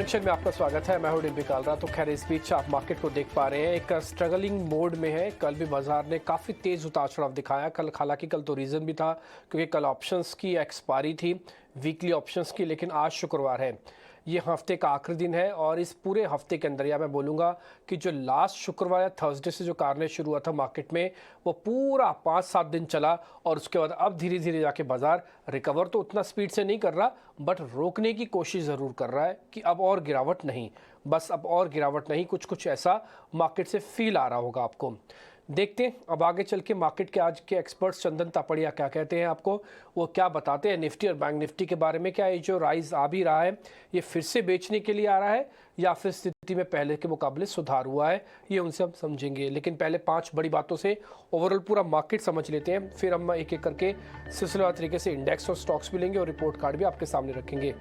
Section में आपका स्वागत है। मैं हूं डिम्पी कालरा। तो खैर इस बीच आप मार्केट को देख पा रहे हैं, एक स्ट्रगलिंग मोड में है। कल भी बाजार ने काफ़ी तेज़ उतार चढ़ाव दिखाया। कल हालांकि कल तो रीज़न भी था क्योंकि कल ऑप्शंस की एक्सपायरी थी, वीकली ऑप्शंस की, लेकिन आज शुक्रवार है, ये हफ्ते का आखिरी दिन है और इस पूरे हफ्ते के अंदर या मैं बोलूँगा कि जो लास्ट शुक्रवार या थर्सडे से जो कार्नेज शुरू हुआ था मार्केट में, वो पूरा 5-7 दिन चला और उसके बाद अब धीरे धीरे जाके बाजार रिकवर तो उतना स्पीड से नहीं कर रहा, बट रोकने की कोशिश ज़रूर कर रहा है कि अब और गिरावट नहीं, बस अब और गिरावट नहीं, कुछ कुछ ऐसा मार्केट से फील आ रहा होगा आपको। देखते हैं अब आगे चल के मार्केट के आज के एक्सपर्ट्स चंदन तापड़िया क्या कहते हैं आपको, वो क्या बताते हैं निफ्टी और बैंक निफ्टी के बारे में। क्या ये जो राइज आ भी रहा है ये फिर से बेचने के लिए आ रहा है या फिर स्थिति में पहले के मुकाबले सुधार हुआ है, ये उनसे हम समझेंगे। लेकिन पहले 5 बड़ी बातों से ओवरऑल पूरा मार्केट समझ लेते हैं, फिर हम एक एक करके सिलसिलेवार तरीके से इंडेक्स और स्टॉक्स भी लेंगे और रिपोर्ट कार्ड भी आपके सामने रखेंगे।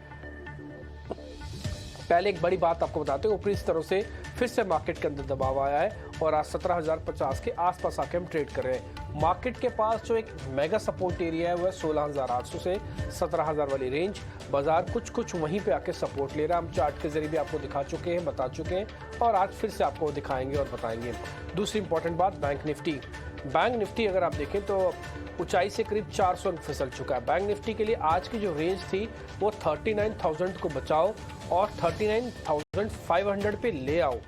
पहले एक बड़ी बात आपको बताते हैं, ऊपरी स्तरों से फिर से मार्केट के अंदर दबाव आया है और आज 17,050 के आसपास आके हम ट्रेड कर रहे हैं। मार्केट के पास जो एक मेगा सपोर्ट एरिया है वो है 16,800 से 17,000 वाली रेंज। बाजार कुछ कुछ वहीं पे आके सपोर्ट ले रहा है। हम चार्ट के जरिए भी आपको दिखा चुके हैं, बता चुके हैं और आज फिर से आपको दिखाएंगे और बताएंगे। दूसरी इंपॉर्टेंट बात, बैंक निफ्टी। बैंक निफ्टी अगर आप देखें तो ऊंचाई से करीब 400 अंक फिसल चुका है। बैंक निफ्टी के लिए आज की जो रेंज थी वो 39,000 को बचाओ और 39,500 पे ले आओ।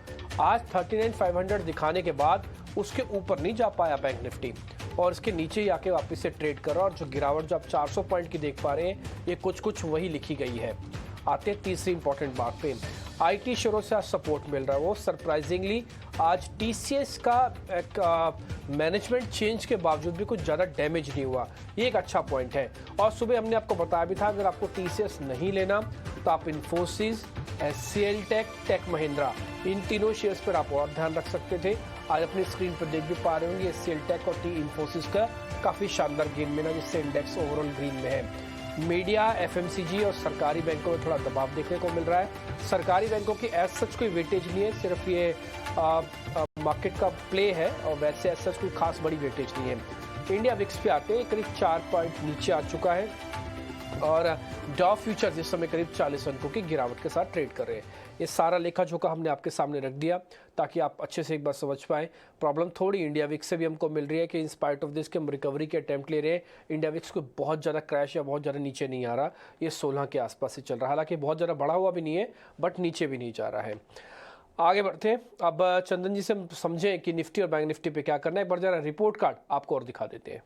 आज 39,500 दिखाने के बाद उसके ऊपर नहीं जा पाया बैंक निफ्टी और इसके नीचे ही आके वापस से ट्रेड कर रहा। और जो गिरावट जो आप 400 पॉइंट की देख पा रहे हैं, ये कुछ कुछ वही लिखी गई है। आते हैं तीसरी इंपॉर्टेंट बात पे, आईटी शेयरों से आज सपोर्ट मिल रहा है। वो सरप्राइजिंगली आज टीसीएस का एक मैनेजमेंट चेंज के बावजूद भी कुछ ज़्यादा डैमेज नहीं हुआ, ये एक अच्छा पॉइंट है। और सुबह हमने आपको बताया भी था अगर आपको टीसीएस नहीं लेना तो आप Infosys, HCL tech, tech Mahindra, इन तीनों शेयर्स पर आप और ध्यान रख सकते थे। आज अपनी स्क्रीन पर देख भी पा रहे होंगे एचसीएल टेक और टी इन्फोसिस का काफ़ी शानदार गेन मिला, जिससे इंडेक्स ओवरऑल ग्रीन में है। मीडिया, एफएमसीजी और सरकारी बैंकों में थोड़ा दबाव देखने को मिल रहा है। सरकारी बैंकों की एज सच कोई वेटेज नहीं है, सिर्फ ये मार्केट का प्ले है और वैसे एज सच कोई खास बड़ी वेटेज नहीं है। इंडिया विक्स पे आते हैं, करीब 4 पॉइंट नीचे आ चुका है और डॉ फ्यूचर्स इस समय करीब 40 अंकों की गिरावट के साथ ट्रेड कर रहे हैं। ये सारा लेखा जोखा हमने आपके सामने रख दिया ताकि आप अच्छे से एक बार समझ पाएं। प्रॉब्लम थोड़ी इंडिया विक्स से भी हमको मिल रही है कि इन स्पाइट ऑफ दिस के हम रिकवरी के अटेम्प्ट ले रहे हैं। इंडिया विक्स को बहुत ज़्यादा क्रैश या बहुत ज़्यादा नीचे नहीं आ रहा, ये 16 के आसपास से चल रहा है। हालांकि बहुत ज़्यादा बढ़ा हुआ भी नहीं है बट नीचे भी नहीं जा रहा है। आगे बढ़ते हैं, अब चंदन जी से हम समझें कि निफ्टी और बैंक निफ्टी पे क्या करना है। एक बार जरा रिपोर्ट कार्ड आपको और दिखा देते हैं।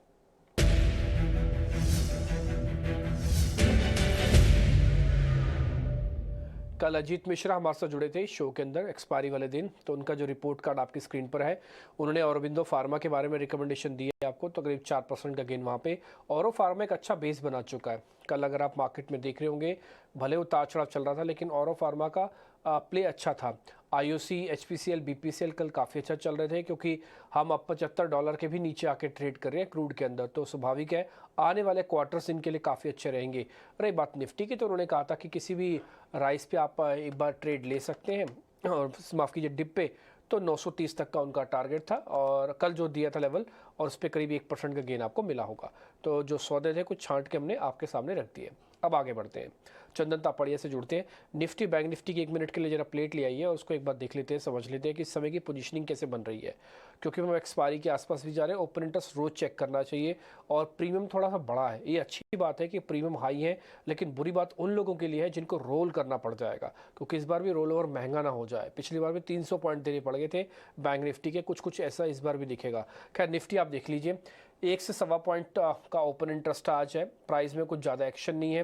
कल अजीत मिश्रा हमारे साथ जुड़े थे शो के अंदर एक्सपायरी वाले दिन, तो उनका जो रिपोर्ट कार्ड आपकी स्क्रीन पर है, उन्होंने औरबिंदो फार्मा के बारे में रिकमेंडेशन दी है आपको, तो करीब 4% का गेन वहाँ पे। औरो फार्मा एक अच्छा बेस बना चुका है। कल अगर आप मार्केट में देख रहे होंगे, भले उतार चढ़ाव चल रहा था लेकिन औरो फार्मा का प्ले अच्छा था। आईओसी, एचपीसीएल, बीपीसीएल कल काफ़ी अच्छा चल रहे थे क्योंकि हम अब $75 के भी नीचे आके ट्रेड कर रहे हैं क्रूड के अंदर, तो स्वाभाविक है आने वाले क्वार्टर्स इनके लिए काफ़ी अच्छे रहेंगे। रही बात निफ्टी की, तो उन्होंने कहा था कि किसी भी राइस पे आप एक बार ट्रेड ले सकते हैं और माफ़ कीजिए डिप पे, तो 930 तक का उनका टारगेट था और कल जो दिया था लेवल और उस पर करीब 1% का गेन आपको मिला होगा। तो जो सौदे थे कुछ छांट के हमने आपके सामने रख दिए। अब आगे बढ़ते हैं, चंदन तापड़िया से जुड़ते हैं। निफ्टी बैंक निफ्टी की 1 मिनट के लिए जरा प्लेट ले आइए और उसको एक बार देख लेते हैं, समझ लेते हैं कि इस समय की पोजीशनिंग कैसे बन रही है, क्योंकि हम एक्सपायरी के आसपास भी जा रहे हैं। ओपन इंटरेस्ट रोज चेक करना चाहिए और प्रीमियम थोड़ा सा बड़ा है। ये अच्छी बात है कि प्रीमियम हाई है, लेकिन बुरी बात उन लोगों के लिए है जिनको रोल करना पड़ जाएगा, क्योंकि इस बार भी रोल ओवर महंगा ना हो जाए। पिछली बार भी 300 पॉइंट देने पड़ गए थे बैंक निफ्टी के, कुछ कुछ ऐसा इस बार भी दिखेगा। खैर निफ्टी आप देख लीजिए, 1 से 1.25 पॉइंट का ओपन इंटरेस्ट आज है। प्राइस में कुछ ज़्यादा एक्शन नहीं है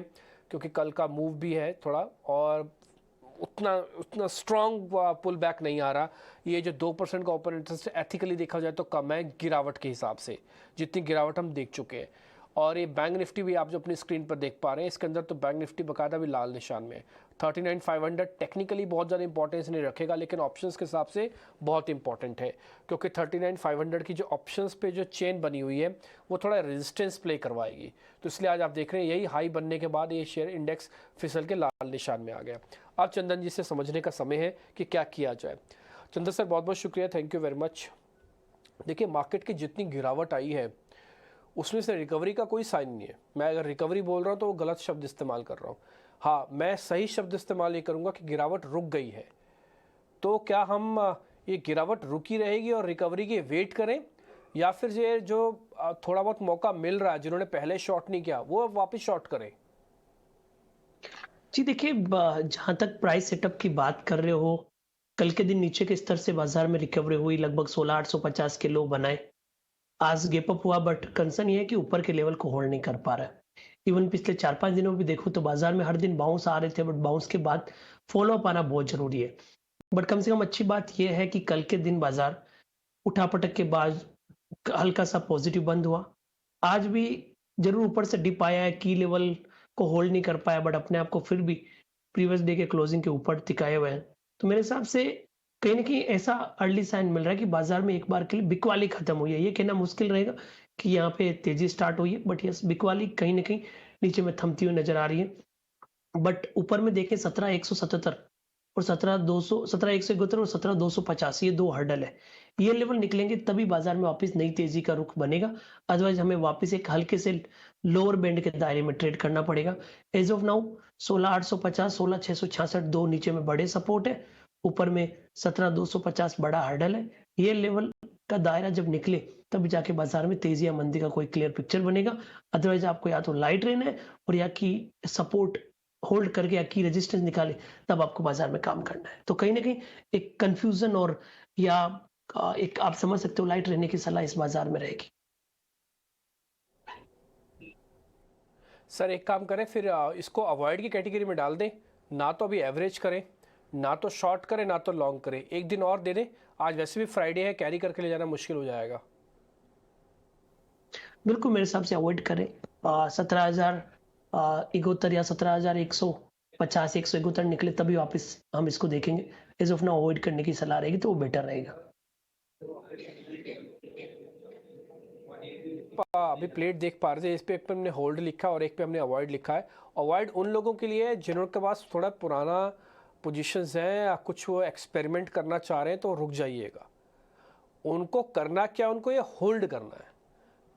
क्योंकि कल का मूव भी है थोड़ा और उतना स्ट्रॉन्ग पुल बैक नहीं आ रहा। ये जो 2% का ओपन इंटरेस्ट एथिकली देखा जाए तो कम है गिरावट के हिसाब से, जितनी गिरावट हम देख चुके हैं। और ये बैंक निफ्टी भी आप जो अपनी स्क्रीन पर देख पा रहे हैं, इसके अंदर तो बैंक निफ्टी बकायदा भी लाल निशान में है। 39,500 टेक्निकली बहुत ज़्यादा इंपॉर्टेंस नहीं रखेगा, लेकिन ऑप्शंस के हिसाब से बहुत इंपॉर्टेंट है क्योंकि 39,500 की जो ऑप्शंस पे जो चेन बनी हुई है वो थोड़ा रेजिस्टेंस प्ले करवाएगी। तो इसलिए आज आप देख रहे हैं यही हाई बनने के बाद ये शेयर इंडेक्स फिसल के लाल निशान में आ गया। अब चंदन जी से समझने का समय है कि क्या किया जाए। चंदन सर बहुत बहुत शुक्रिया, थैंक यू वेरी मच। देखिए मार्केट की जितनी गिरावट आई है उसमें से रिकवरी का कोई साइन नहीं है। मैं अगर रिकवरी बोल रहा हूँ तो वो गलत शब्द इस्तेमाल कर रहा हूँ। हाँ, मैं सही शब्द इस्तेमाल ये करूंगा कि गिरावट रुक गई है। तो क्या हम ये गिरावट रुकी रहेगी और रिकवरी की वेट करें, या फिर ये जो थोड़ा बहुत मौका मिल रहा है जिन्होंने पहले शॉर्ट नहीं किया वो वापस शॉर्ट करें? जी देखिए, जहाँ तक प्राइस सेटअप की बात कर रहे हो, कल के दिन नीचे के स्तर से बाजार में रिकवरी हुई, लगभग 16,850 के लो बनाए। आज गैप अप हुआ, बट कंसर्न ये है कि ऊपर के लेवल को होल्ड नहीं कर पा रहा है। इवन पिछले 4-5 दिनों में भी देखूँ तो बाजार में हर दिन बाउंस आ रहे थे, बट बाउंस के बाद फॉलो अप आना बहुत ज़रूरी है। बट कम से कम अच्छी बात ये है कि कल के दिन बाजार उठा-पटक के बाद हल्का-सा पॉजिटिव बंद हुआ। आज भी ज़रूर ऊपर से डिप आया है, की लेवल को होल्ड नहीं कर पाया, बट अपने आप को फिर भी प्रीवियस डे के क्लोजिंग के ऊपर टिकाए हुए हैं। तो मेरे हिसाब से कहीं न कहीं ऐसा अर्ली साइन मिल रहा है कि बाजार में एक बार के लिए बिकवाली खत्म हुई है। ये कहना मुश्किल रहेगा कि यहाँ पे तेज़ी स्टार्ट हुई है, बट यस, बिकवाली कहीं न कहीं नीचे में थमती हुई नज़र आ रही है। बट ऊपर में देखें 17,177 और 17,200, 17,171 और 17,250, ये 2 हर्डल है। ये लेवल निकलेंगे तभी बाजार में वापस नई तेजी का रुख बनेगा। अदरवाइज़ हमें वापस एक हल्के से लोअर बैंड के दायरे में ट्रेड करना पड़ेगा। एज़ ऑफ नाउ 16,850, 16,666 2 नीचे में बड़े सपोर्ट है। ऊपर में 17,250 बड़ा हर्डल है। ये लेवल का दायरा जब निकले तब जाके बाजार में तेजी या मंदी का कोई क्लियर पिक्चर बनेगा। अदरवाइज़ आपको या तो लाइट रहना है और या कि सपोर्ट होल्ड करके या की रेजिस्टेंस निकाले, तब आपको बाजार में काम करना है। तो कहीं न कहीं एक कन्फ्यूज़न और या एक आप समझ सकते हो लाइट रहने की सलाह इस बाजार में रहेगी। सर एक काम करें फिर, इसको अवॉइड की कैटेगरी में डाल दें। ना तो अभी एवरेज करें, ना तो शॉर्ट करें, ना तो लॉन्ग करें, एक दिन और दे दें। आज वैसे भी फ्राइडे है, कैरी करके ले जाना मुश्किल हो जाएगा। बिल्कुल मेरे हिसाब से अवॉइड करें। 17,000 71 या 17,150, 171 निकले तभी वापस हम इसको देखेंगे। एज़ ऑफ नाउ अवॉइड करने की सलाह रहेगी तो वो बेटर रहेगा। अभी प्लेट देख पा रहे थे, इस पे एक पे हमने होल्ड लिखा और एक पे हमने अवॉइड लिखा है। अवॉइड उन लोगों के लिए है जिनके पास थोड़ा पुराना पोजीशंस हैं या कुछ वो एक्सपेरिमेंट करना चाह रहे हैं, तो रुक जाइएगा। उनको करना क्या, उनको ये होल्ड करना है।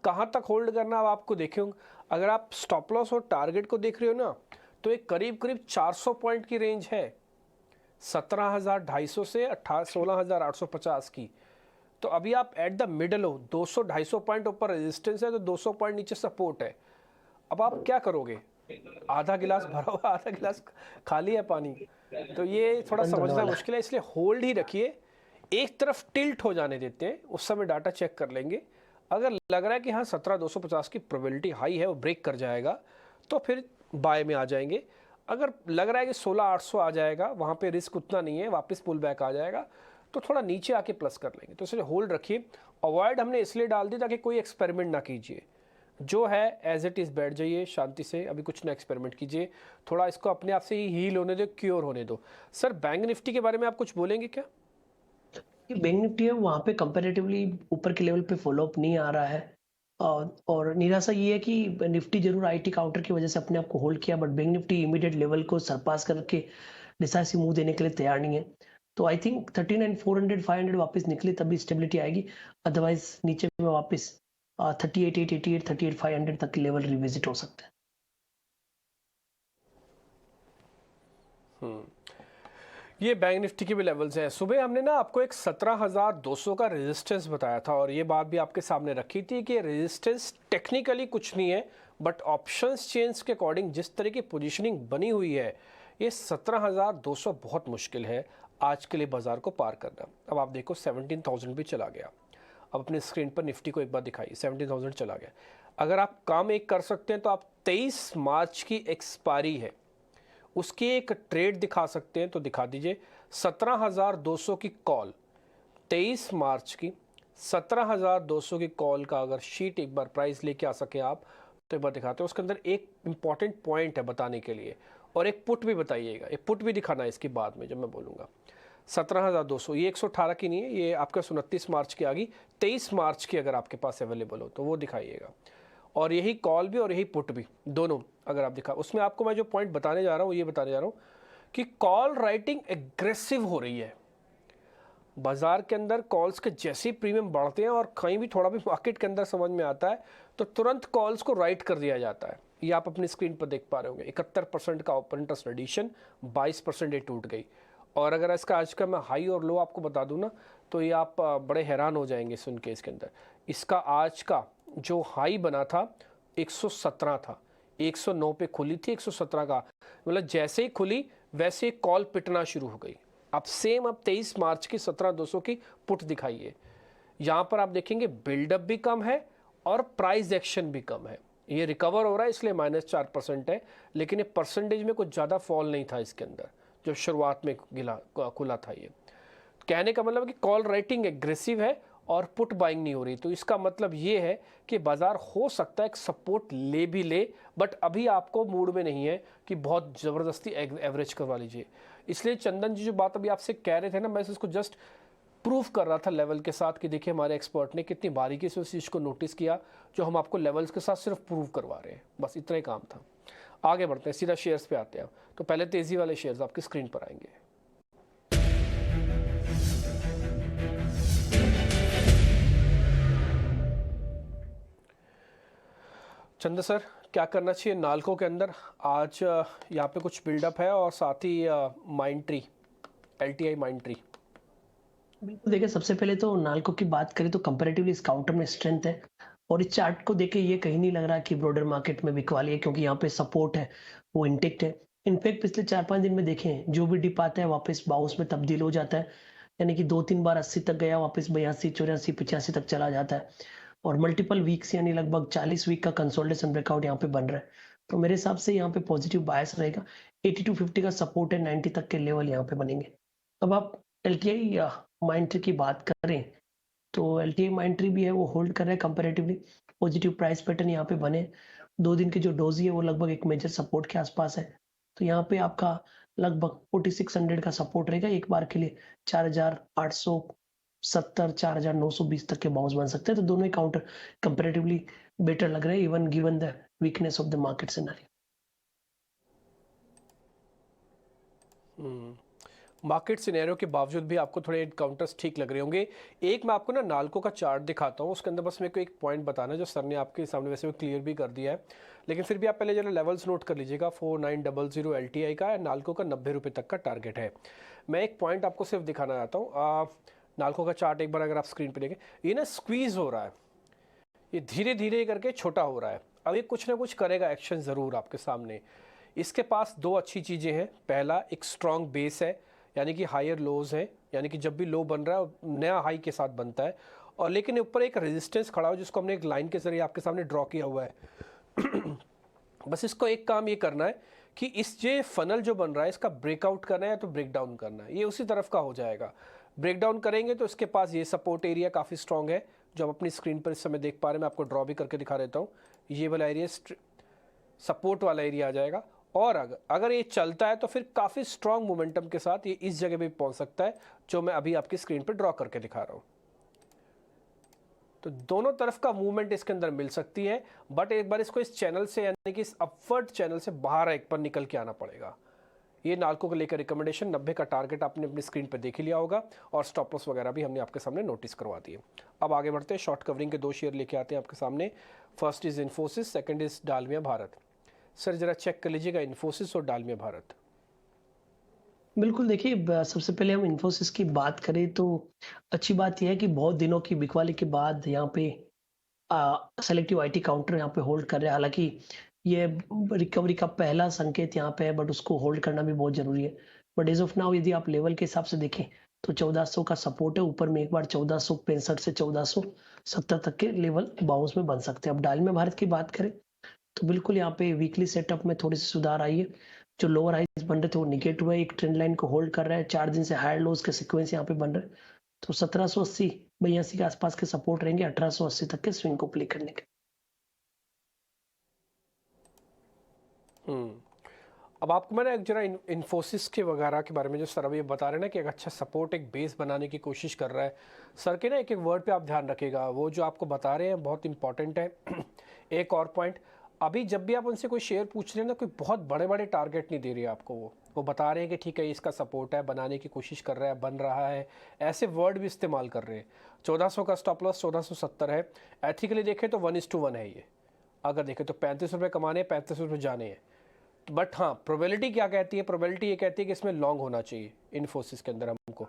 कहाँ तक होल्ड करना अब आपको देखे होंगे। अगर आप स्टॉप लॉस और टारगेट को देख रहे हो ना, तो एक करीब करीब 400 पॉइंट की रेंज है, 17,250 से 16,850 की। तो अभी आप एट द मिडल हो, 200-250 पॉइंट ऊपर रेजिस्टेंस है, तो 200 पॉइंट नीचे सपोर्ट है। अब आप क्या करोगे? आधा गिलास भरा हुआ, आधा गिलास खाली है पानी। तो ये थोड़ा बंद होने समझना वाला है। मुश्किल है, इसलिए होल्ड ही रखिए। एक तरफ टिल्ट हो जाने देते हैं, उस समय डाटा चेक कर लेंगे। अगर लग रहा है कि हाँ 17,250 की प्रोबेबिलिटी हाई है, वो ब्रेक कर जाएगा, तो फिर बाय में आ जाएंगे। अगर लग रहा है कि 16,800 आ जाएगा, वहाँ पे रिस्क उतना नहीं है, वापस पुल बैक आ जाएगा, तो थोड़ा नीचे आके प्लस कर लेंगे। तो इसलिए होल्ड रखिए। अवॉइड हमने इसलिए डाल दी ताकि कोई एक्सपेरिमेंट ना कीजिए, जो है एज इट इज़ बैठ जाइए शांति से, अभी कुछ ना एक्सपेरिमेंट कीजिए। थोड़ा इसको अपने आप से ही हील होने दो, क्योर होने दो। सर बैंक निफ्टी के बारे में आप कुछ बोलेंगे क्या? ये बैंक निफ्टी है, वहाँ पे कंपैरेटिवली ऊपर के लेवल पे फ़ॉलो अप नहीं आ रहा है। और निराशा ये है कि निफ्टी ज़रूर आईटी काउंटर की वजह से अपने आप को होल्ड किया, but bank Nifty immediate level को सरपास करके डिसाइसिव मूव देने के लिए तैयार नहीं है। तो आई थिंक 39,400, 500 वापस निकले तभी स्टेबिलिटी आएगी। अदरवाइज़ नीचे में वापस 38,888, 38,500 तक लेवल रिविज़िट हो सकता है। ये बैंक निफ्टी के भी लेवल्स हैं। सुबह हमने ना आपको एक 17,200 का रेजिस्टेंस बताया था, और ये बात भी आपके सामने रखी थी कि रेजिस्टेंस टेक्निकली कुछ नहीं है, बट ऑप्शंस चेंज के अकॉर्डिंग जिस तरह की पोजीशनिंग बनी हुई है, ये 17,200 बहुत मुश्किल है आज के लिए बाजार को पार करना। अब आप देखो 17,000 भी चला गया। अब अपने स्क्रीन पर निफ्टी को एक बार दिखाइए, 17,000 चला गया। अगर आप काम एक कर सकते हैं तो आप 23 मार्च की एक्सपायरी है, उसकी एक ट्रेड दिखा सकते हैं तो दिखा दीजिए। 17,200 की कॉल, 23 मार्च की 17,200 की कॉल का अगर शीट एक बार प्राइस लेके आ सके आप, तो एक बार दिखाते हैं। उसके अंदर एक इंपॉर्टेंट पॉइंट है बताने के लिए, और एक पुट भी बताइएगा। एक पुट भी दिखाना है इसकी बाद में जब मैं बोलूँगा। 17,200 ये 118 की नहीं है, ये आपका 29 मार्च की आ गई। 23 मार्च की अगर आपके पास अवेलेबल हो तो वो दिखाइएगा। और यही कॉल भी और यही पुट भी, दोनों अगर आप दिखा, उसमें आपको मैं जो पॉइंट बताने जा रहा हूँ ये बताने जा रहा हूँ कि कॉल राइटिंग एग्रेसिव हो रही है। बाजार के अंदर कॉल्स के जैसे ही प्रीमियम बढ़ते हैं और कहीं भी थोड़ा भी मार्केट के अंदर समझ में आता है तो तुरंत कॉल्स को राइट कर दिया जाता है। ये आप अपनी स्क्रीन पर देख पा रहे होंगे 71% का ओपन इंटरेस्ट एडिशन, 22% ये टूट गई। और अगर इसका आज का मैं हाई और लो आपको बता दूं ना तो ये आप बड़े हैरान हो जाएंगे सुन के इसके अंदर। इसका आज का जो हाई बना था 117 था, 109 पे खुली थी, 117 का मतलब जैसे ही खुली वैसे ही कॉल पिटना शुरू हो गई। अब सेम अब 23 मार्च की 17,200 की पुट दिखाइए, यहाँ पर आप देखेंगे बिल्डअप भी कम है और प्राइस एक्शन भी कम है। ये रिकवर हो रहा है इसलिए -4% है, लेकिन ये परसेंटेज में कुछ ज़्यादा फॉल नहीं था इसके अंदर जो शुरुआत में खुला था। ये कहने का मतलब है कि कॉल राइटिंग एग्रेसिव है और पुट बाइंग नहीं हो रही। तो इसका मतलब ये है कि बाजार हो सकता है एक सपोर्ट ले भी ले, बट अभी आपको मूड में नहीं है कि बहुत ज़बरदस्ती एवरेज करवा लीजिए। इसलिए चंदन जी जो बात अभी आपसे कह रहे थे ना, मैं इसको जस्ट प्रूफ कर रहा था लेवल के साथ कि देखिए हमारे एक्सपर्ट ने कितनी बारीकी से उस चीज़ को नोटिस किया जो हम आपको लेवल्स के साथ सिर्फ प्रूव करवा रहे हैं। बस इतना ही काम था। आगे बढ़ते हैं, सीधा शेयर्स पे आते हैं। तो पहले तेज़ी वाले शेयर्स आपकी स्क्रीन पर आएंगे। चंद्र सर, क्या करना चाहिए नालको के अंदर? आज यहाँ पे कुछ बिल्डअप है और साथ ही माइंट्री, LTI माइंट्री। बिल्कुल देखिए, सबसे पहले तो नाल्को की बात करें तो कंपैरेटिवली इस काउंटर में स्ट्रेंथ है और इस चार्ट को देख के ये कहीं नहीं लग रहा कि ब्रॉडर मार्केट में बिकवाली है, क्योंकि यहाँ पे सपोर्ट है वो इंटेक्ट है। इनफैक्ट पिछले 4-5 दिन में देखें जो भी डिप आता है वापस बाउंस में तब्दील हो जाता है, यानी कि 2-3 बार 80 तक गया, वापस 82, 84, 85 तक चला जाता है और मल्टीपल वीक्स यानी लगभग 40 वीक का कंसोलिडेशन ब्रेकआउट यहाँ पे बन रहा है। तो मेरे हिसाब से यहाँ पे पॉजिटिव बायस रहेगा। 80 टू 50 का सपोर्ट है, 90 तक के लेवल यहाँ पे बनेंगे। अब आप एलटीआई या माइंट्री की बात करें तो एलटीआई माइंट्री भी है वो होल्ड कर रहा है कंपैरेटिवली। पॉजिटिव प्राइस पैटर्न यहाँ पे बने। 2 दिन की जो डोजी है वो लगभग एक मेजर सपोर्ट के आसपास है। तो यहाँ पे आपका लगभग 4600 का सपोर्ट रहेगा एक बार के लिए। 4870, 4920 तक के बाउंस बन सकते हैं। तो दोनों ही काउंटर कंपैरेटिवली बेटर लग रहे हैं, even given the weakness of the market scenario. Market scenario के बावजूद भी आपको थोड़े काउंटर्स ठीक लग रहे होंगे। एक मैं आपको ना नाल्को का चार्ट दिखाता हूँ, उसके अंदर बस मेरे को एक पॉइंट बताना जो सर ने आपके सामने वैसे क्लियर भी कर दिया है, लेकिन फिर भी आप पहले जरा लेवल्स नोट कर लीजिएगा। 4900 LTI का है, नाल्को का 90 रुपये तक का टारगेट है। मैं एक पॉइंट आपको सिर्फ दिखाना चाहता हूँ। नाल्को का चार्ट एक बार अगर आप स्क्रीन पर देखें, ये ना स्क्वीज़ हो रहा है, ये धीरे धीरे करके छोटा हो रहा है। अब ये कुछ ना कुछ करेगा एक्शन ज़रूर आपके सामने। इसके पास दो अच्छी चीज़ें हैं। पहला, एक स्ट्रॉन्ग बेस है, यानी कि हायर लोज है, यानी कि जब भी लो बन रहा है नया हाई के साथ बनता है। और लेकिन ऊपर एक रेजिस्टेंस खड़ा हो जिसको हमने एक लाइन के जरिए आपके सामने ड्रॉ किया हुआ है। बस इसको एक काम ये करना है कि इस जे फनल जो बन रहा है इसका ब्रेकआउट करना है तो ब्रेक डाउन करना है। ये उसी तरफ का हो जाएगा। ब्रेक डाउन करेंगे तो इसके पास ये सपोर्ट एरिया काफ़ी स्ट्रॉन्ग है जो आप अपनी स्क्रीन पर इस समय देख पा रहे हैं। मैं आपको ड्रॉ भी करके दिखा देता हूँ। ये वाला एरिया सपोर्ट वाला एरिया आ जाएगा और अगर ये चलता है तो फिर काफ़ी स्ट्रॉन्ग मोमेंटम के साथ ये इस जगह पे पहुंच सकता है जो मैं अभी आपकी स्क्रीन पे ड्रॉ करके दिखा रहा हूं। तो दोनों तरफ का मूवमेंट इसके अंदर मिल सकती है, बट एक बार इसको इस चैनल से यानी कि इस अपवर्ड चैनल से बाहर एक पर निकल के आना पड़ेगा। ये नाल्को को लेकर रिकमेंडेशन 90 का टारगेट आपने अपनी स्क्रीन पर देख ही लिया होगा और स्टॉप लॉस वगैरह भी हमने आपके सामने नोटिस करवा दिए। अब आगे बढ़ते हैं, शॉर्ट कवरिंग के दो शेयर लेके आते हैं आपके सामने। First is Infosys, second is Dalmia Bharat. Sir जरा चेक कर लीजिएगा इन्फोसिस और डालमिया भारत। बिल्कुल देखिए, सबसे पहले हम इन्फोसिस की बात करें तो अच्छी बात यह है कि बहुत दिनों की बिकवाली के बाद यहाँ पे सेलेक्टिव आईटी काउंटर यहाँ पे होल्ड कर रहे हैं। हालांकि ये रिकवरी का पहला संकेत यहाँ पे है, बट उसको होल्ड करना भी बहुत जरूरी है। बट एज ऑफ नाउ यदि आप लेवल के हिसाब से देखें तो 1400 का सपोर्ट है, ऊपर में एक बार 1465 से 1470 तक के लेवल बाउंस में बन सकते हैं। अब डालमिया भारत की बात करें तो बिल्कुल यहाँ पे वीकली सेटअप में थोड़ी सी सुधार आई है। जो लोअर हाइज बन रहे थे वो निगेट हुए, एक ट्रेंड लाइन को होल्ड कर रहा है। 4 दिन से हायर लोज के सीक्वेंस यहाँ पे बन रहे हैं। तो 1780 82 के आसपास के सपोर्ट रहेंगे 1880 तक के स्विंग को प्ले करने के। अब आपको मैंने एक जरा इन्फोसिस के वगैरह के बारे में जो सर अभी बता रहे हैं ना कि एक अच्छा सपोर्ट, एक बेस बनाने की कोशिश कर रहा है सर के ना, एक एक वर्ड पे आप ध्यान रखिएगा, वो जो आपको बता रहे हैं बहुत इंपॉर्टेंट है। एक और पॉइंट, अभी जब भी आप उनसे कोई शेयर पूछ रहे हैं ना, कोई बहुत बड़े बड़े टारगेट नहीं दे रही है आपको वो। वो बता रहे हैं कि ठीक है इसका सपोर्ट है, बनाने की कोशिश कर रहा है, बन रहा है, ऐसे वर्ड भी इस्तेमाल कर रहे हैं। 1400 का स्टॉप लॉस 1470 है। एथिकली देखें तो 1:1 है ये। अगर देखें तो 35 रुपये कमाने, 35 रुपये जाने हैं। बट हाँ, प्रोबेबिलिटी क्या कहती है? प्रोबेबिलिटी ये कहती है कि इसमें लॉन्ग होना चाहिए इन्फोसिस के अंदर हमको,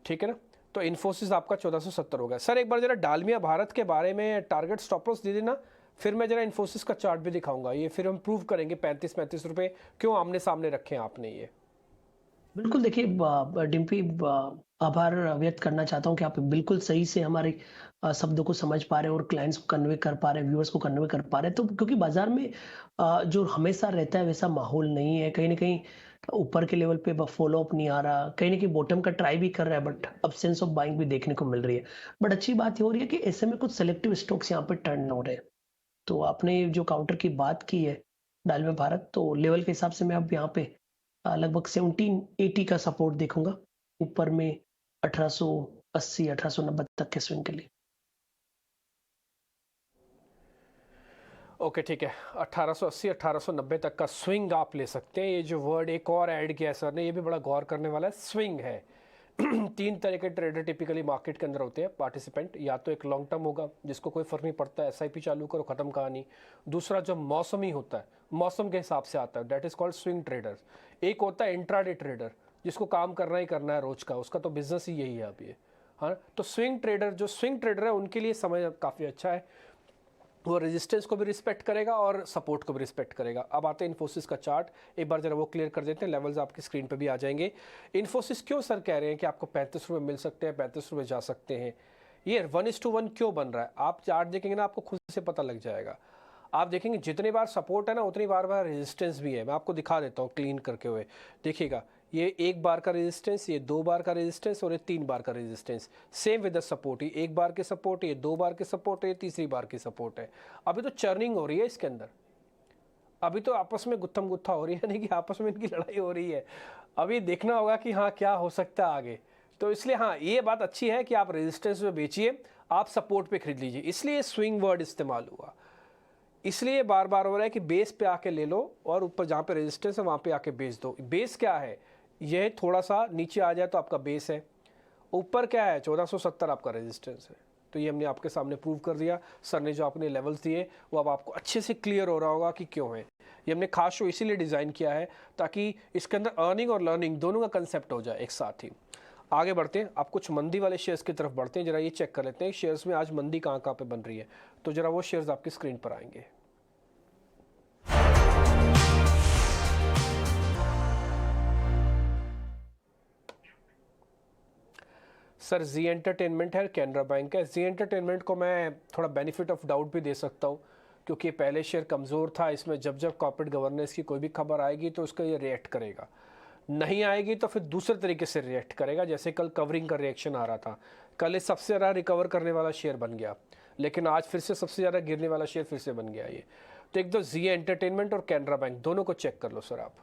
ठीक है ना। तो इन्फोसिस आपका 1470 होगा। सर एक बार जरा डालमिया भारत के बारे में टारगेट स्टॉप लॉस दे देना, फिर मैं जरा इन्फोसिस का चार्ट भी दिखाऊंगा। ये फिर हम प्रूव करेंगे 35-35 रुपये क्यों आमने सामने रखे हैं आपने ये। बिल्कुल देखिए डिम्पी, आभार व्यक्त करना चाहता हूँ कि आप बिल्कुल सही से हमारे शब्दों को समझ पा रहे हैं और क्लाइंट्स को कन्वे कर पा रहे हैं, व्यूअर्स को कन्वे कर पा रहे हैं। तो क्योंकि बाजार में जो हमेशा रहता है वैसा माहौल नहीं है, कहीं ना कहीं ऊपर के लेवल पे फॉलो अप नहीं आ रहा, कहीं ना कहीं बॉटम का ट्राई भी कर रहा है, बट अब्सेंस ऑफ बाइंग भी देखने को मिल रही है। बट अच्छी बात ये हो रही है कि ऐसे में कुछ सेलेक्टिव स्टॉक्स यहाँ पे टर्न हो रहे हैं। तो आपने जो काउंटर की बात की है डालमिया भारत, तो लेवल के हिसाब से मैं अब यहाँ पे लगभग 1780 का सपोर्ट देखूंगा, ऊपर में 1880 1890 तक के स्विंग के लिए। ओके ठीक है, 1880 1890 तक का स्विंग आप ले सकते हैं। ये जो वर्ड एक और ऐड किया है सर ने, ये भी बड़ा गौर करने वाला है। स्विंग है। 3 तरह के ट्रेडर टिपिकली मार्केट के अंदर होते हैं पार्टिसिपेंट। या तो एक लॉन्ग टर्म होगा जिसको कोई फर्क नहीं पड़ता, एसआईपी चालू करो खत्म कहानी। दूसरा जो मौसमी होता है, मौसम के हिसाब से आता है, that is called swing trader. एक होता है इंट्राडे ट्रेडर जिसको काम करना ही करना है रोज का, उसका तो बिजनेस ही यही है अब ये। हाँ, तो स्विंग ट्रेडर, जो स्विंग ट्रेडर है उनके लिए समय काफ़ी अच्छा है। वो रेजिस्टेंस को भी रिस्पेक्ट करेगा और सपोर्ट को भी रिस्पेक्ट करेगा। अब आते हैं इन्फोसिस का चार्ट, एक बार जरा वो क्लियर कर देते हैं। लेवल्स आपकी स्क्रीन पे भी आ जाएंगे। इन्फोसिस क्यों सर कह रहे हैं कि आपको 35 रुपये मिल सकते हैं, 35 रुपये जा सकते हैं? ये 1:1 क्यों बन रहा है? आप चार्ट देखेंगे ना, आपको खुद से पता लग जाएगा। आप देखेंगे जितनी बार सपोर्ट है ना उतनी बार बार रेजिस्टेंस भी है। मैं आपको दिखा देता हूँ क्लीन करके हुए, देखिएगा। ये 1 बार का रेजिस्टेंस, ये 2 बार का रेजिस्टेंस और ये 3 बार का resistance. Same with the support, ये 1 बार के सपोर्ट, ये 2 बार के सपोर्ट है, ये तीसरी बार की सपोर्ट है। अभी तो चर्निंग हो रही है इसके अंदर, अभी तो आपस में गुत्थम गुत्था हो रही है, नहीं कि आपस में इनकी लड़ाई हो रही है। अभी देखना होगा कि हाँ क्या हो सकता है आगे। तो इसलिए हाँ, ये बात अच्छी है कि आप रेजिस्टेंस पे बेचिए, आप सपोर्ट पे खरीद लीजिए। इसलिए स्विंग वर्ड इस्तेमाल हुआ, इसलिए बार बार हो रहा है कि बेस पे आके ले लो और ऊपर जहाँ पे रेजिस्टेंस है वहाँ पे आके बेच दो। बेस क्या है? यह थोड़ा सा नीचे आ जाए तो आपका बेस है। ऊपर क्या है? 1470 आपका रेजिस्टेंस है। तो ये हमने आपके सामने प्रूव कर दिया। सर ने जो आपने लेवल्स दिए वो अब आपको अच्छे से क्लियर हो रहा होगा कि क्यों है। ये हमने खास शो इसीलिए डिज़ाइन किया है ताकि इसके अंदर अर्निंग और लर्निंग दोनों का कंसेप्ट हो जाए एक साथ ही। आगे बढ़ते हैं, आप कुछ मंदी वाले शेयर्स की तरफ बढ़ते हैं। जरा ये चेक कर लेते हैं शेयर्स में आज मंदी कहाँ कहाँ पे बन रही है। तो जरा वो शेयर्स आपकी स्क्रीन पर आएंगे। सर जी एंटरटेनमेंट है, कैनरा बैंक है। जी एंटरटेनमेंट को मैं थोड़ा बेनिफिट ऑफ डाउट भी दे सकता हूँ क्योंकि पहले शेयर कमज़ोर था। इसमें जब जब कॉर्पोरेट गवर्नेंस की कोई भी खबर आएगी तो उसका ये रिएक्ट करेगा, नहीं आएगी तो फिर दूसरे तरीके से रिएक्ट करेगा। जैसे कल कवरिंग का रिएक्शन आ रहा था, कल ये सबसे ज़्यादा रिकवर करने वाला शेयर बन गया, लेकिन आज फिर से सबसे ज़्यादा गिरने वाला शेयर फिर से बन गया ये। तो एक दो जी एंटरटेनमेंट और कैनरा बैंक दोनों को चेक कर लो सर आप।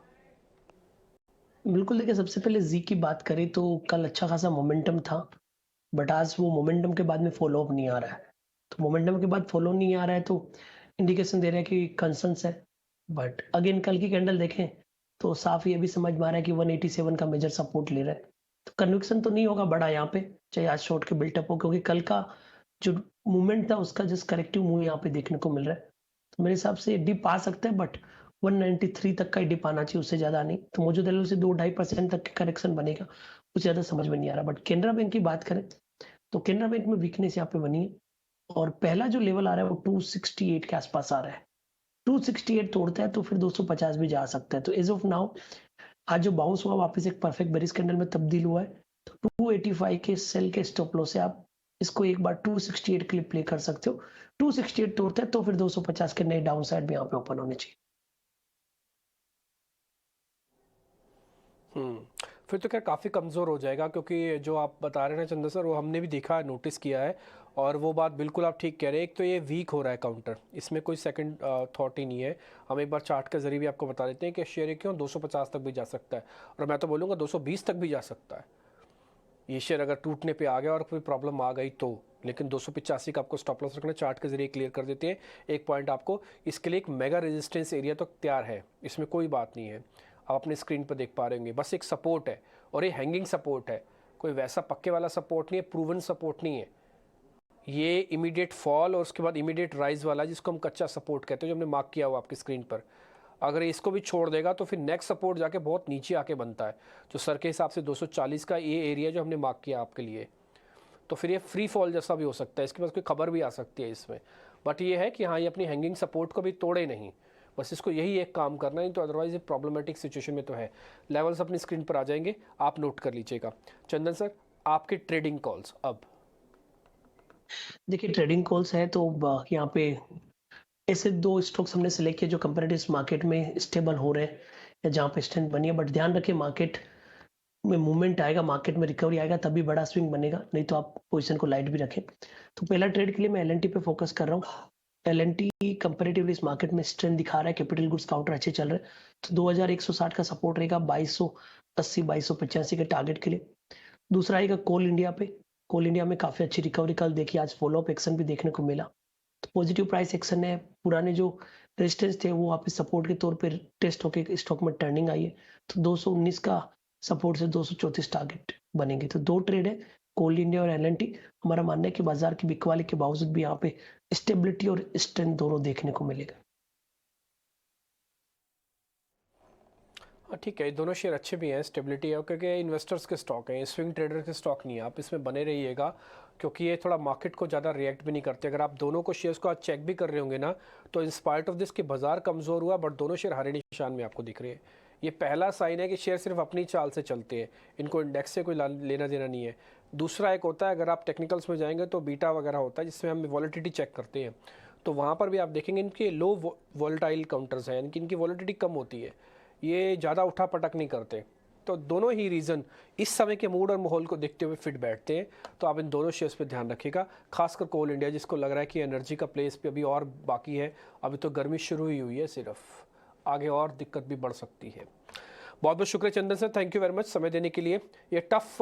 बिल्कुल देखिए, सबसे पहले जी की बात करें तो कल अच्छा खासा मोमेंटम था, बट आज वो मोमेंटम के बाद में फॉलो अप नहीं आ रहा है। तो मोमेंटम के बाद फॉलो नहीं आ रहा है तो इंडिकेशन दे रहा है कि कंसर्न्स है। बट अगेन कल की कैंडल देखें तो साफ ये भी समझ में आ रहा है कि 187 का मेजर सपोर्ट ले रहा है। तो कन्विक्शन तो नहीं होगा बड़ा यहाँ पे, चाहे आज शॉर्ट के बिल्टअप हो, क्योंकि कल का जो मूवमेंट था उसका जस्ट करेक्टिव मूव यहाँ पे देखने को मिल रहा है। तो मेरे हिसाब से डिप आ सकता है, बट 193 तक का डिप आना चाहिए, उससे ज्यादा नहीं। तो मौजूदा लेवल से 2-2.5% तक करेक्शन बनेगा, उससे ज्यादा समझ में नहीं आ रहा। बट केनरा बैंक की बात करें तो केनरा बैंक में वीकनेस यहाँ पे बनी है और पहला जो लेवल आ रहा है वो 268 के आसपास आ रहा है। 268 तोड़ता है तो फिर 250 भी जा सकता है। तो एज ऑफ नाउ आज जो बाउंस हुआ वापस एक परफेक्ट बेरिश कैंडल में तब्दील हुआ है। तो 285 के सेल के स्टॉप लॉस से आप इसको एक बार 268 के लिए प्ले कर सकते हो। 268 तोड़ता है तो फिर 250 के नए डाउन साइड भी यहाँ पे ओपन होने चाहिए। फिर तो खैर काफ़ी कमज़ोर हो जाएगा क्योंकि जो आप बता रहे हैं ना चंद्र सर, वो हमने भी देखा है, नोटिस किया है। और वो बात बिल्कुल आप ठीक कह रहे हैं। एक तो ये वीक हो रहा है काउंटर, इसमें कोई सेकंड थॉट ही नहीं है। हम एक बार चार्ट के जरिए भी आपको बता देते हैं कि शेयर क्यों 250 तक भी जा सकता है, और मैं तो बोलूँगा 220 तक भी जा सकता है ये शेयर, अगर टूटने पे आ गया और कोई प्रॉब्लम आ गई तो। लेकिन 285 का आपको स्टॉप लॉस रखना, चार्ट के जरिए क्लियर कर देते हैं। एक पॉइंट आपको इसके लिए एक मेगा रेजिस्टेंस एरिया तो तैयार है, इसमें कोई बात नहीं है। आप अपनी स्क्रीन पर देख पा रहे होंगे, बस एक सपोर्ट है और ये हैंगिंग सपोर्ट है, कोई वैसा पक्के वाला सपोर्ट नहीं है, प्रूवन सपोर्ट नहीं है। ये इमीडिएट फॉल और उसके बाद इमीडिएट राइज वाला जिसको हम कच्चा सपोर्ट कहते हैं, जो हमने मार्क किया हुआ आपकी स्क्रीन पर, अगर इसको भी छोड़ देगा तो फिर नेक्स्ट सपोर्ट जाके बहुत नीचे आके बनता है, जो सर के हिसाब से 240 का ये एरिया जो हमने मार्क किया आपके लिए। तो फिर ये फ्री फॉल जैसा भी हो सकता है, इसके पास कोई खबर भी आ सकती है इसमें। बट ये है कि हाँ, ये अपनी हैंगिंग सपोर्ट को भी तोड़े नहीं, बस इसको यही एक काम करना है, तो अदरवाइज ये प्रॉब्लमेटिक सिचुएशन में तो है। लेवल्स अपनी स्क्रीन पर आ जाएंगे, आप नोट कर लीजिएगा। चंदन सर, आपके ट्रेडिंग कॉल्स अब। देखिए ट्रेडिंग कॉल्स है तो यहाँ पे ऐसे 2 स्टॉक्स हमने सेलेक्ट किए जो कंपैरेटिव मार्केट में स्टेबल हो रहे हैं या जहाँ पे स्ट्रेंथ बनी है। बट ध्यान रखें मार्केट में मूवमेंट आएगा, मार्केट में रिकवरी आएगा तभी बड़ा स्विंग बनेगा, नहीं तो आप पोजीशन को लाइट भी रखें। तो पहला ट्रेड के लिए मैं एल&टी पे फोकस कर रहा हूँ। एल&टी कंपैरेटिवली इस मार्केट में स्ट्रेंथ दिखा रहा है, कैपिटल गुड्स काउंटर अच्छे चल रहे हैं, तो 2160 का सपोर्ट रहेगा 2280 2285 के टारगेट के लिए। दूसरा आएगा कोल इंडिया पे। कोल इंडिया में काफी अच्छी रिकवरी कल देखी, आज फॉलोअप एक्शन भी देखने को मिला, तो पॉजिटिव प्राइस एक्शन है। पुराने जो रेजिस्टेंस थे वो वापस सपोर्ट के तौर पे टेस्ट होके स्टॉक में टर्निंग आई है, तो 219 का सपोर्ट से 234 टारगेट बनेंगे। तो 2 ट्रेड है, कोल इंडिया और एल&टी। हमारा मानना है कि बाजार की बिकवाली के बावजूद भी यहाँ पे स्टेबिलिटी और स्ट्रेंथ दोनों देखने को मिलेगा। हाँ ठीक है, ये दोनों शेयर अच्छे भी हैं, स्टेबिलिटी है, क्योंकि इन्वेस्टर्स के स्टॉक हैं, स्विंग ट्रेडर के स्टॉक नहीं है। आप इसमें बने रहिएगा, क्योंकि ये थोड़ा मार्केट को ज़्यादा रिएक्ट भी नहीं करते। अगर आप दोनों को शेयर्स को आज चेक भी कर रहे होंगे ना, तो इन स्पाइट ऑफ दिस कि बाजार कमज़ोर हुआ, बट दोनों शेयर हरे निशान में आपको दिख रहे हैं। ये पहला साइन है कि शेयर सिर्फ अपनी चाल से चलते हैं, इनको इंडेक्स से कोई लेना देना नहीं है। दूसरा एक होता है, अगर आप टेक्निकल्स में जाएंगे तो बीटा वगैरह होता है, जिसमें हम वॉलेटिलिटी चेक करते हैं, तो वहाँ पर भी आप देखेंगे इनके लो वॉलेटाइल काउंटर्स हैं, यानी कि इनकी वॉलेटिलिटी कम होती है, ये ज़्यादा उठा पटक नहीं करते। तो दोनों ही रीज़न इस समय के मूड और माहौल को देखते हुए फिट बैठते हैं। तो आप इन दोनों शेयर्स पे ध्यान रखिएगा, खासकर कोल इंडिया, जिसको लग रहा है कि एनर्जी का प्लेस पे अभी और बाकी है, अभी तो गर्मी शुरू ही हुई है, सिर्फ आगे और दिक्कत भी बढ़ सकती है। बहुत बहुत शुक्रिया Chandan sir, thank you very much समय देने के लिए। ये टफ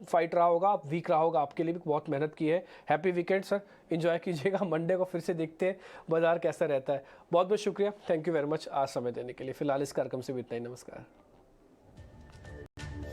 फाइट रहा होगा, वीक रहा होगा आपके लिए भी, बहुत मेहनत की है। हैप्पी वीकेंड सर, एंजॉय कीजिएगा। मंडे को फिर से देखते हैं बाजार कैसा रहता है। बहुत बहुत शुक्रिया, थैंक यू वेरी मच आज समय देने के लिए। फिलहाल इस कार्यक्रम से भी इतना ही, नमस्कार।